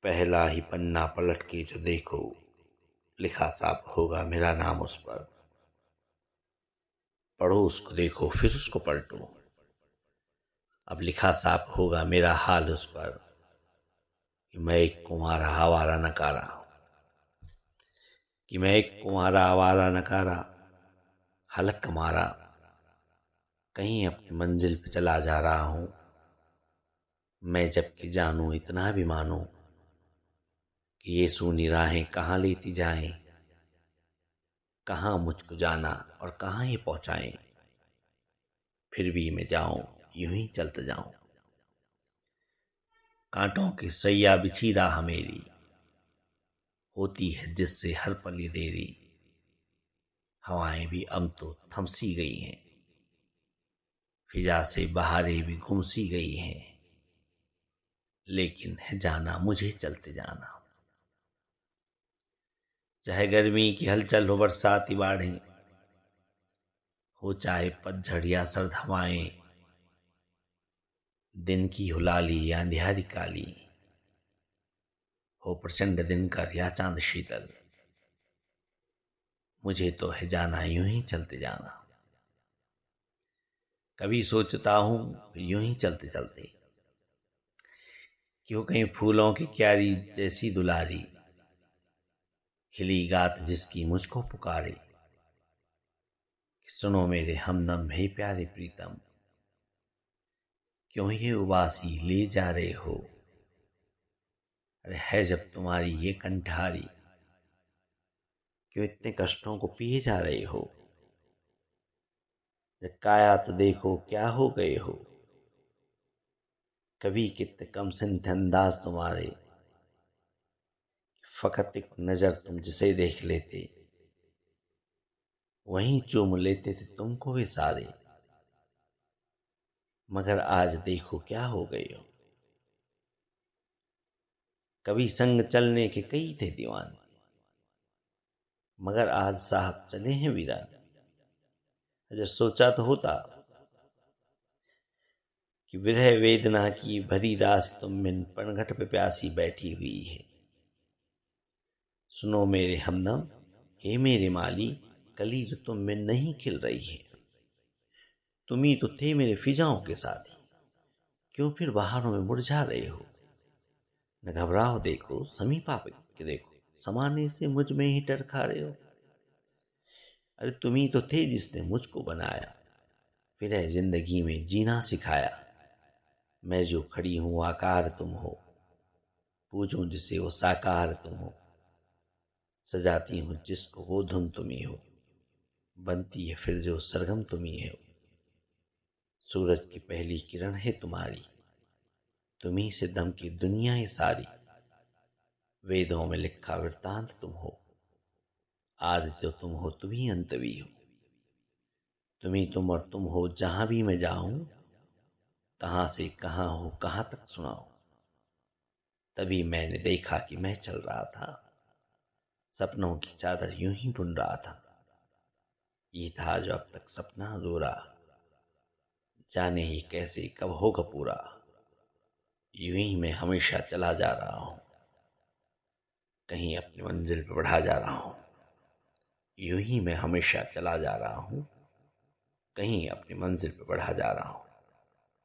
पहला ही पन्ना पलट के जो देखो, लिखा साफ होगा मेरा नाम उस पर। पढ़ो उसको, देखो फिर उसको पलटो, अब लिखा साफ होगा मेरा हाल उस पर कि मैं एक कुंवारा आवारा नकारा, कि मैं एक कुंवारा आवारा नकारा, हलक मारा, कहीं अपनी मंजिल पे चला जा रहा हूं। मैं जबकि जानू इतना भी मानू कि ये सूनी राहें कहाँ लेती जाएं, कहाँ मुझको जाना और कहाँ ये पहुंचाएं। फिर भी मैं जाऊं, यूं ही चलते जाऊं। कांटों की सैया बिछी राह मेरी, होती है जिससे हर पल ये देरी। हवाएं भी अब तो थम सी गई हैं, फिजा से बहारें भी गुम सी गई हैं। लेकिन है जाना मुझे चलते जाना। चाहे गर्मी की हलचल हो, बरसाती बाढ़ें हो, चाहे पतझड़ या सर्द हवाएं, दिन की हो लाली या अंधियारी काली, हो प्रचंड दिनकर या चांद शीतल, मुझे तो है जाना यूं ही चलते जाना। कभी सोचता हूं यूं ही चलते चलते, क्यों कहीं फूलों की क्यारी जैसी दुलारी, खिली गात जिसकी मुझको पुकारे। सुनो मेरे हमदम है प्यारे प्रीतम, क्यों ये उबासी ले जा रहे हो। अरे है जब तुम्हारी ये कंठारी, क्यों इतने कष्टों को पिए जा रहे हो। जब काया तो देखो क्या हो गए हो। कभी कितने कम सिन थे अंदाज तुम्हारे, फकत एक नजर तुम जिसे देख लेते, वहीं चूम लेते थे तुमको वे सारे। मगर आज देखो क्या हो गए हो। कभी संग चलने के कई थे दीवाने, मगर आज साहब चले हैं वीराने। अगर सोचा तो होता कि विरह वेदना की भरी दास तुम बिन पनघट पे प्यासी बैठी हुई है। सुनो मेरे हमदम, हे मेरे माली, कली जो तुम में नहीं खिल रही है। तुम ही तो थे मेरे फिजाओं के साथी, क्यों फिर बहारों में मुरझा रहे हो। न घबराओ देखो, समीप आके देखो, समाने से मुझ में ही डर खा रहे हो। अरे तुम ही तो थे जिसने मुझको बनाया, फिर है जिंदगी में जीना सिखाया। मैं जो खड़ी हूं आकार तुम हो, पूजूं जिसे वो साकार तुम हो। सजाती हूँ जिसको वो धुन तुम ही हो, बनती है फिर जो सरगम तुम ही हो। सूरज की पहली किरण है तुम्हारी, तुम्ही से दमकी दुनिया है सारी। वेदों में लिखा वृतांत तुम हो, आदि तो तुम हो तुम्ही अंत भी हो। तुम्ही तुम और तुम हो जहां भी मैं जाऊं, कहां से कहां हो कहां तक सुनाऊं। तभी मैंने देखा कि मैं चल रहा था, सपनों की चादर यूं ही बुन रहा था। ये था जो अब तक सपना अधूरा, जाने ही कैसे कब होगा पूरा। यूं ही मैं हमेशा चला जा रहा हूं, कहीं अपनी मंजिल पे बढ़ा जा रहा हूं। यूं ही मैं हमेशा चला जा रहा हूं, कहीं अपनी मंजिल पे बढ़ा जा रहा हूं।